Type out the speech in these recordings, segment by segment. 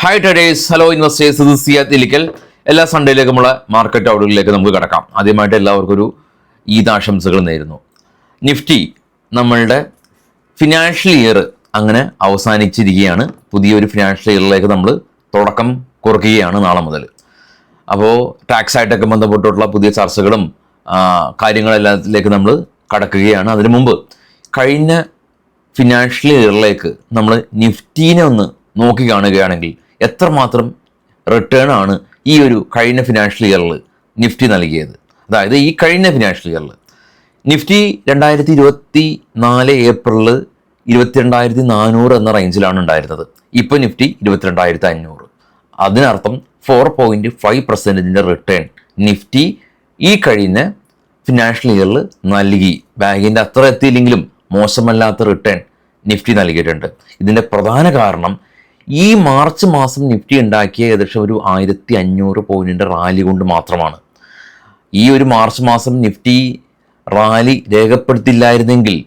Hi traders, hello investors, ഇത് സിയാദ് ഇലിക്കൽ. എല്ലാ സൺഡേയിലേക്ക് നമ്മളെ മാർക്കറ്റ് ഔട്ട്ലുക്കിലേക്ക് നമുക്ക് കിടക്കാം. ആദ്യമായിട്ട് എല്ലാവർക്കും ഒരു ഈദ് ആശംസകൾ നേരുന്നു. നിഫ്റ്റി നമ്മളുടെ ഫിനാൻഷ്യൽ ഇയർ അങ്ങനെ അവസാനിച്ചിരിക്കുകയാണ്. പുതിയൊരു ഫിനാൻഷ്യൽ ഇയറിലേക്ക് നമ്മൾ തുടക്കം കുറിക്കുകയാണ് നാളെ മുതൽ. അപ്പോൾ ടാക്സ് ആയിട്ടൊക്കെ ബന്ധപ്പെട്ടിട്ടുള്ള പുതിയ ചർച്ചകളും കാര്യങ്ങളെല്ലാത്തിലേക്ക് നമ്മൾ കടക്കുകയാണ്. അതിനു മുമ്പ് കഴിഞ്ഞ ഫിനാൻഷ്യൽ ഇയറിലേക്ക് നമ്മൾ നിഫ്റ്റീനെ ഒന്ന് നോക്കി കാണുകയാണെങ്കിൽ എത്രമാത്രം റിട്ടേൺ ആണ് ഈ ഒരു കഴിഞ്ഞ ഫിനാൻഷ്യൽ ഇയറിൽ നിഫ്റ്റി നൽകിയത്. അതായത് ഈ കഴിഞ്ഞ ഫിനാൻഷ്യൽ ഇയറിൽ നിഫ്റ്റി 2024 ഏപ്രിലിൽ 22,400 എന്ന റേഞ്ചിലാണ് ഉണ്ടായിരുന്നത്. ഇപ്പോൾ നിഫ്റ്റി 22,500. അതിനർത്ഥം 4.5% റിട്ടേൺ നിഫ്റ്റി ഈ കഴിഞ്ഞ ഫിനാൻഷ്യൽ ഇയറിൽ നൽകി. ബാങ്കിൻ്റെ അത്ര എത്തിയില്ലെങ്കിലും മോശമല്ലാത്ത റിട്ടേൺ നിഫ്റ്റി നൽകിയിട്ടുണ്ട്. ഇതിൻ്റെ പ്രധാന കാരണം ഈ മാർച്ച് മാസം നിഫ്റ്റി ഉണ്ടാക്കിയ ഏകദേശം ഒരു 1,500 പോയിന്റിൻ്റെ റാലി കൊണ്ട് മാത്രമാണ്. ഈ ഒരു മാർച്ച് മാസം നിഫ്റ്റി റാലി രേഖപ്പെടുത്തില്ലായിരുന്നെങ്കിൽ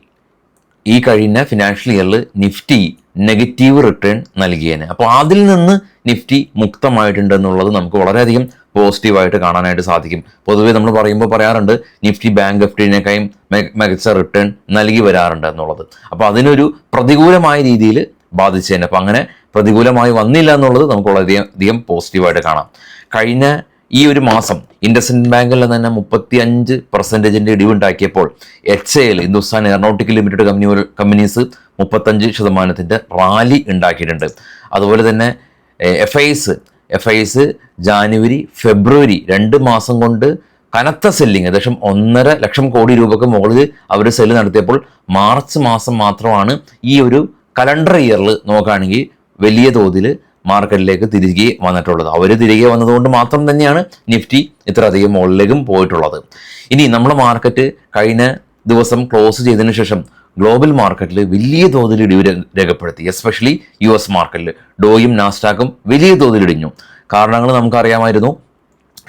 ഈ കഴിഞ്ഞ ഫിനാൻഷ്യൽ ഇയറിൽ നിഫ്റ്റി നെഗറ്റീവ് റിട്ടേൺ നൽകിയേനെ. അപ്പോൾ അതിൽ നിന്ന് നിഫ്റ്റി മുക്തമായിട്ടുണ്ടെന്നുള്ളത് നമുക്ക് വളരെയധികം പോസിറ്റീവായിട്ട് കാണാനായിട്ട് സാധിക്കും. പൊതുവേ നമ്മൾ പറയാറുണ്ട് നിഫ്റ്റി ബാങ്ക് നിഫ്റ്റിനേക്കാളും മികച്ച റിട്ടേൺ നൽകി വരാറുണ്ട് എന്നുള്ളത്. അപ്പോൾ അതിനൊരു പ്രതികൂലമായ രീതിയിൽ ബാധിച്ചേനെ. അപ്പോൾ അങ്ങനെ പ്രതികൂലമായി വന്നില്ല എന്നുള്ളത് നമുക്ക് വളരെയധികം പോസിറ്റീവായിട്ട് കാണാം. കഴിഞ്ഞ ഈ ഒരു മാസം ഇൻഡസ്ഇൻഡ് ബാങ്കിൽ തന്നെ 35% ഇടിവുണ്ടാക്കിയപ്പോൾ HAL Hindustan aeronautical limited companies 35% rally ഉണ്ടാക്കിയിട്ടുണ്ട്. അതുപോലെ തന്നെ FIs ജാനുവരി ഫെബ്രുവരി 2 മാസം കൊണ്ട് കനത്ത സെല്ലിങ് ഏകദേശം 1.5 ലക്ഷം കോടി രൂപയ്ക്ക് മുകളിൽ അവർ സെല്ല് നടത്തിയപ്പോൾ മാർച്ച് മാസം മാത്രമാണ് ഈ ഒരു കലണ്ടർ ഇയറിൽ നോക്കുകയാണെങ്കിൽ വലിയ തോതിൽ മാർക്കറ്റിലേക്ക് തിരികെ വന്നിട്ടുള്ളത്. അവർ തിരികെ വന്നതുകൊണ്ട് മാത്രം തന്നെയാണ് നിഫ്റ്റി ഇത്രയധികം മുകളിലേക്കും പോയിട്ടുള്ളത്. ഇനി നമ്മുടെ മാർക്കറ്റ് കഴിഞ്ഞ ദിവസം ക്ലോസ് ചെയ്തതിനു ശേഷം ഗ്ലോബൽ മാർക്കറ്റിൽ വലിയ തോതിൽ ഇടിവ് രേഖപ്പെടുത്തി. എസ്പെഷ്യലി US മാർക്കറ്റിൽ ഡോയും നാസ്ഡാക്കും വലിയ തോതിൽ ഇടിഞ്ഞു. കാരണങ്ങൾ നമുക്കറിയാമായിരുന്നു.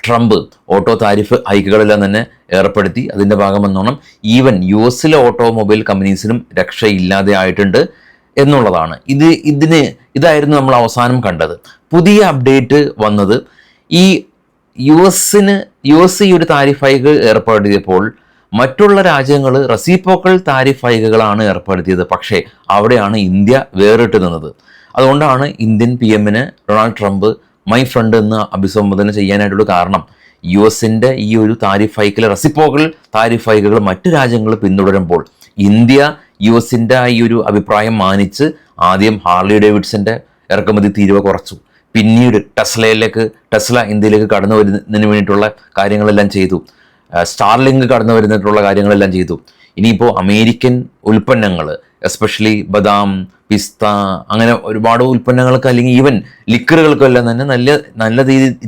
ട്രംപ് ഓട്ടോ താരിഫ് ഹൈക്കുകളെല്ലാം തന്നെ ഏർപ്പെടുത്തി. അതിൻ്റെ ഭാഗമെന്നോണം ഈവൻ US ഓട്ടോമൊബൈൽ കമ്പനീസിനും രക്ഷയില്ലാതെ ആയിട്ടുണ്ട് എന്നുള്ളതാണ്. ഇതായിരുന്നു നമ്മൾ അവസാനം കണ്ടത്. പുതിയ അപ്ഡേറ്റ് വന്നത് ഈ US ഈ ഒരു താരിഫ് ഹൈക്ക് ഏർപ്പെടുത്തിയപ്പോൾ മറ്റുള്ള രാജ്യങ്ങൾ റെസിപ്രോക്കൽ താരിഫ് ഹൈക്കുകളാണ് ഏർപ്പെടുത്തിയത്. പക്ഷേ അവിടെയാണ് ഇന്ത്യ വേറിട്ട് നിന്നത്. അതുകൊണ്ടാണ് ഇന്ത്യൻ PM-നെ ഡൊണാൾഡ് ട്രംപ് മൈ ഫ്രണ്ട് എന്ന് അഭിസംബോധന ചെയ്യാനായിട്ടുള്ള കാരണം US-ന്റെ ഈ ഒരു താരിഫ് ഹൈക്കിൽ റെസിപ്രോക്കൽ താരിഫ് ഹൈക്കുകൾ മറ്റു രാജ്യങ്ങൾ പിന്തുടരുമ്പോൾ ഇന്ത്യ US-ന്റെ ഈ ഒരു അഭിപ്രായം മാനിച്ച് ആദ്യം ഹാർലി ഡേവിഡ്സന്റെ ഇറക്കുമതി തീരുവ കുറച്ചു. പിന്നീട് ടെസ്ല ഇന്ത്യയിലേക്ക് കടന്നു വരുന്നതിന് വേണ്ടിയിട്ടുള്ള കാര്യങ്ങളെല്ലാം ചെയ്തു. സ്റ്റാർലിങ്ക് കടന്നു വരുന്നിട്ടുള്ള കാര്യങ്ങളെല്ലാം ചെയ്തു. ഇനിയിപ്പോൾ അമേരിക്കൻ ഉൽപ്പന്നങ്ങൾ എസ്പെഷ്യലി ബദാം, പിസ്ത, അങ്ങനെ ഒരുപാട് ഉൽപ്പന്നങ്ങൾക്ക് അല്ലെങ്കിൽ ഈവൻ ലിക്കറുകൾക്കെല്ലാം തന്നെ നല്ല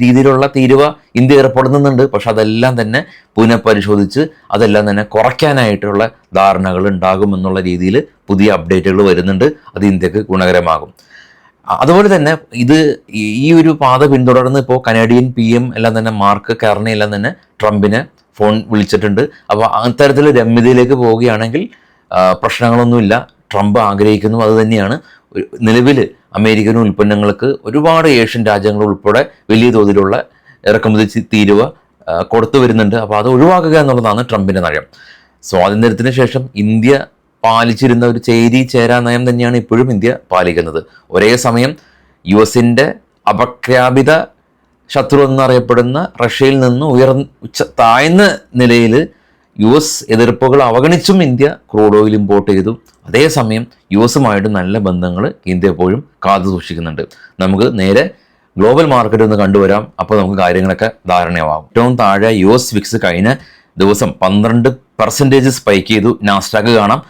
രീതിയിലുള്ള തീരുവ ഇന്ത്യ ഏർപ്പെടുന്നുണ്ട്. പക്ഷെ അതെല്ലാം തന്നെ പുനഃപരിശോധിച്ച് അതെല്ലാം തന്നെ കുറയ്ക്കാനായിട്ടുള്ള ധാരണകൾ ഉണ്ടാകുമെന്നുള്ള രീതിയിൽ പുതിയ അപ്ഡേറ്റുകൾ വരുന്നുണ്ട്. അത് ഇന്ത്യക്ക് ഗുണകരമാകും. അതുപോലെ തന്നെ ഈ ഒരു പാത പിന്തുടർന്ന് ഇപ്പോൾ കനേഡിയൻ PM എല്ലാം തന്നെ മാർക്ക് കാർണി എല്ലാം തന്നെ ട്രംപിനെ ഫോൺ വിളിച്ചിട്ടുണ്ട്. അപ്പോൾ അത്തരത്തിൽ രമ്യതയിലേക്ക് പോവുകയാണെങ്കിൽ പ്രശ്നങ്ങളൊന്നുമില്ല. ട്രംപ് ആഗ്രഹിക്കുന്നു അത് തന്നെയാണ്. നിലവിൽ അമേരിക്കൻ ഉൽപ്പന്നങ്ങൾക്ക് ഒരുപാട് ഏഷ്യൻ രാജ്യങ്ങൾ ഉൾപ്പെടെ വലിയ തോതിലുള്ള ഇറക്കുമതി തീരുവ കൊടുത്തു വരുന്നുണ്ട്. അപ്പോൾ അത് ഒഴിവാക്കുക എന്നുള്ളതാണ് ട്രംപിൻ്റെ നയം. സ്വാതന്ത്ര്യത്തിന് ശേഷം ഇന്ത്യ പാലിച്ചിരുന്ന ഒരു ചേരാ നയം തന്നെയാണ് ഇപ്പോഴും ഇന്ത്യ പാലിക്കുന്നത്. ഒരേ സമയം US-ന്റെ അപഖ്യാപിത ശത്രു എന്നറിയപ്പെടുന്ന റഷ്യയിൽ നിന്ന് താഴ്ന്ന നിലയിൽ US എതിർപ്പുകൾ അവഗണിച്ചും ഇന്ത്യ ക്രൂഡ് ഓയിൽ ഇമ്പോർട്ട് ചെയ്തു. അതേസമയം US-ഉമായിട്ട് നല്ല ബന്ധങ്ങൾ ഇന്ത്യ എപ്പോഴും കാത്തു സൂക്ഷിക്കുന്നുണ്ട്. നമുക്ക് നേരെ ഗ്ലോബൽ മാർക്കറ്റ് ഒന്ന് കണ്ടുവരാം. അപ്പോൾ നമുക്ക് കാര്യങ്ങളൊക്കെ ധാരണയാവും. ഏറ്റവും താഴെ US VIX കഴിഞ്ഞ ദിവസം 12% സ്പൈക്ക് ചെയ്തു. നാസ്ഡാക്ക് കാണാം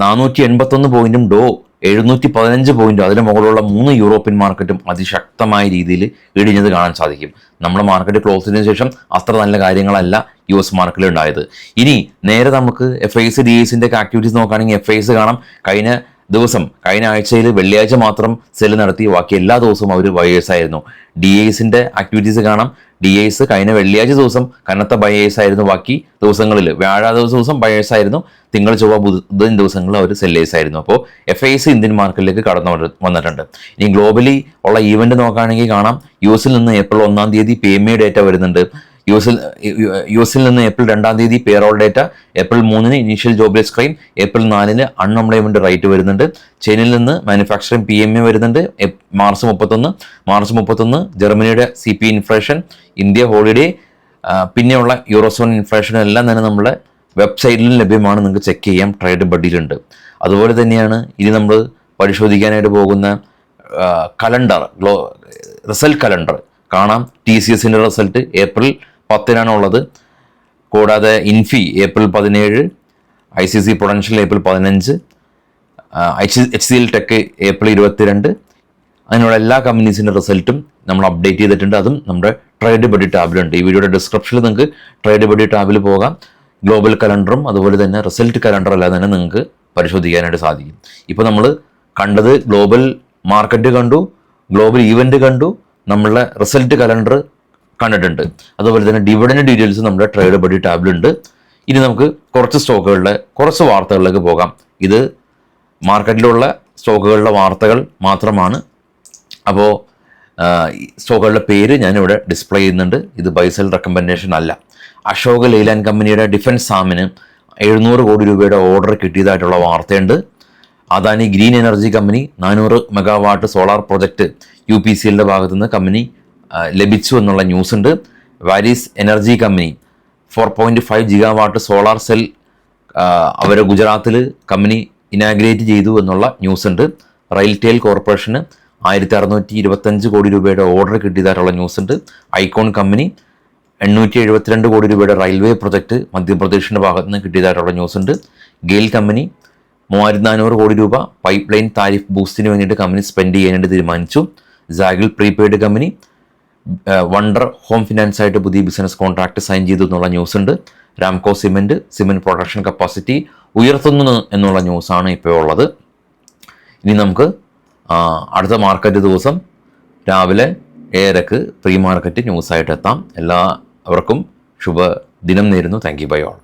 481 പോയിന്റും ഡോ 715 പോയിന്റും അതിന് മുകളിലുള്ള 3 യൂറോപ്യൻ മാർക്കറ്റും അതിശക്തമായ രീതിയിൽ ഇടിഞ്ഞത് കാണാൻ സാധിക്കും. നമ്മുടെ മാർക്കറ്റ് ക്ലോസ് ചെയ്തതിനു ശേഷം അത്ര നല്ല കാര്യങ്ങളല്ല US മാർക്കറ്റിൽ ഉണ്ടായത്. ഇനി നേരെ നമുക്ക് FIs DIs ഒക്കെ ആക്ടിവിറ്റീസ് നോക്കുകയാണെങ്കിൽ FIs കാണാം കഴിഞ്ഞ ദിവസം കഴിഞ്ഞ ആഴ്ചയിൽ വെള്ളിയാഴ്ച മാത്രം സെല് നടത്തി, ബാക്കി എല്ലാ ദിവസവും അവർ ബയേഴ്സ് ആയിരുന്നു. DISന്റെ ആക്ടിവിറ്റീസ് കാണാം. DIS കഴിഞ്ഞ വെള്ളിയാഴ്ച ദിവസം കനത്ത ബയേഴ്സ് ആയിരുന്നു. ബാക്കി ദിവസങ്ങളിൽ വ്യാഴാഴ്ച ദിവസം ബയേഴ്സ് ആയിരുന്നു. തിങ്കൾ ചൊവ്വ ബുധൻ ദിവസങ്ങളിൽ അവർ സെല്ലേഴ്സ് ആയിരുന്നു. അപ്പോൾ FIs ഇന്ത്യൻ മാർക്കറ്റിലേക്ക് കടന്നു വന്നിട്ടുണ്ട്. ഇനി ഗ്ലോബലി ഉള്ള ഈവന്റ് നോക്കുകയാണെങ്കിൽ കാണാം, US നിന്ന് ഏപ്രിൽ 1-ാം തീയതി PMI ഡേറ്റ വരുന്നുണ്ട്. US നിന്ന് ഏപ്രിൽ 2-ാം തീയതി പേറോൾ ഡേറ്റ, ഏപ്രിൽ 3-ന് ഇനീഷ്യൽ ജോബ്ലെസ് ക്ലെയിം, ഏപ്രിൽ 4-ന് അൺഎംപ്ലോയ്മെന്റ് റേറ്റ് വരുന്നുണ്ട്. ചൈനയിൽ നിന്ന് മാനുഫാക്ചറിംഗ് PMI വരുന്നുണ്ട് മാർച്ച് 31. ജർമ്മനിയുടെ CPI ഇൻഫ്ലേഷൻ, ഇന്ത്യ ഹോളിഡേ, പിന്നെയുള്ള യൂറോസോൺ ഇൻഫ്ലേഷൻ എല്ലാം തന്നെ നമ്മുടെ വെബ്സൈറ്റിലും ലഭ്യമാണ്. നിങ്ങൾക്ക് ചെക്ക് ചെയ്യാം, ട്രേഡ് ബഡിയിലുണ്ട്. അതുപോലെ തന്നെയാണ് ഇനി നമ്മൾ പരിശോധിക്കാനായിട്ട് പോകുന്ന കലണ്ടർ, റിസൾട്ട് കലണ്ടർ കാണാം. TCSന്റെ റിസൾട്ട് ഏപ്രിൽ 10-നാണ് ഉള്ളത്. കൂടാതെ Infy April 17, ICC potential April 15, HCL tech April 22. അതിനുള്ള എല്ലാ കമ്പനീസിൻ്റെ റിസൾട്ടും നമ്മൾ അപ്ഡേറ്റ് ചെയ്തിട്ടുണ്ട്. അതും നമ്മുടെ ട്രേഡ് ബഡി ടാബിലുണ്ട്. ഈ വീഡിയോയുടെ ഡിസ്ക്രിപ്ഷനിൽ നിങ്ങൾക്ക് ട്രേഡ് ബഡി ടാബിൽ പോകാം. ഗ്ലോബൽ കലണ്ടറും അതുപോലെ തന്നെ റിസൾട്ട് കലണ്ടറും എല്ലാം തന്നെ നിങ്ങൾക്ക് പരിശോധിക്കാനായിട്ട് സാധിക്കും. ഇപ്പോൾ നമ്മൾ കണ്ടത് ഗ്ലോബൽ മാർക്കറ്റ് കണ്ടു, ഗ്ലോബൽ ഈവൻറ്റ് കണ്ടു, നമ്മളുടെ റിസൾട്ട് കലണ്ടർ കണ്ടിട്ടുണ്ട്. അതുപോലെ തന്നെ ഡിവിഡൻഡ് ഡീറ്റെയിൽസ് നമ്മുടെ ട്രേഡ് ബഡി ടാബിലുണ്ട്. ഇനി നമുക്ക് കുറച്ച് സ്റ്റോക്കുകളുടെ കുറച്ച് വാർത്തകളിലേക്ക് പോകാം. ഇത് മാർക്കറ്റിലുള്ള സ്റ്റോക്കുകളുടെ വാർത്തകൾ മാത്രമാണ്. അപ്പോൾ സ്റ്റോക്കുകളുടെ പേര് ഞാനിവിടെ ഡിസ്പ്ലേ ചെയ്യുന്നുണ്ട്. ഇത് ബൈസെൽ റെക്കമെൻഡേഷൻ അല്ല. അശോക് ലെയ്ലാൻഡ് കമ്പനിയുടെ ഡിഫൻസ് സാമിന് 700 കോടി രൂപയുടെ ഓർഡർ കിട്ടിയതായിട്ടുള്ള വാർത്തയുണ്ട്. അദാനി ഗ്രീൻ എനർജി കമ്പനി 400 മെഗാവാട്ട് സോളാർ പ്രൊജക്റ്റ് UPCLന്റെ ഭാഗത്തു നിന്ന് കമ്പനി ലഭിച്ചു എന്നുള്ള ന്യൂസ് ഉണ്ട്. വാരീസ് എനർജി കമ്പനി 4.5 ഗിഗാവാട്ട് സോളാർ സെൽ അവർ ഗുജറാത്തിൽ കമ്പനി ഇനാഗ്രേറ്റ് ചെയ്തു എന്നുള്ള ന്യൂസ് ഉണ്ട്. റെയിൽടെൽ കോർപ്പറേഷന് 1625 കോടി രൂപയുടെ ഓർഡർ കിട്ടിയതായിട്ടുള്ള ന്യൂസ് ഉണ്ട്. ഐക്കോൺ കമ്പനി 872 കോടി രൂപയുടെ റെയിൽവേ പ്രൊജക്റ്റ് മധ്യപ്രദേശിൻ്റെ ഭാഗത്ത് നിന്ന് കിട്ടിയതായിട്ടുള്ള ന്യൂസ് ഉണ്ട്. ഗെയിൽ കമ്പനി 3400 കോടി രൂപ പൈപ്പ് ലൈൻ താരിഫ് ബൂസ്റ്റിന് വേണ്ടിയിട്ട് കമ്പനി സ്പെൻഡ് ചെയ്യാനായിട്ട് തീരുമാനിച്ചു. സാഗിൽ പ്രീപെയ്ഡ് കമ്പനി വണ്ടർ ഹോം ഫിനാൻസ് ആയിട്ട് പുതിയ ബിസിനസ് കോൺട്രാക്ട് സൈൻ ചെയ്തു എന്നുള്ള ന്യൂസ് ഉണ്ട്. രാംകോ സിമെൻറ്റ് പ്രൊഡക്ഷൻ കപ്പാസിറ്റി ഉയർത്തുന്നു എന്നുള്ള ന്യൂസാണ് ഇപ്പോൾ ഉള്ളത്. ഇനി നമുക്ക് അടുത്ത മാർക്കറ്റ് ദിവസം രാവിലെ 7:00 പ്രീ മാർക്കറ്റ് ന്യൂസായിട്ട് എത്താം. എല്ലാവർക്കും ശുഭദിനം നേരുന്നു. Thank you bye all.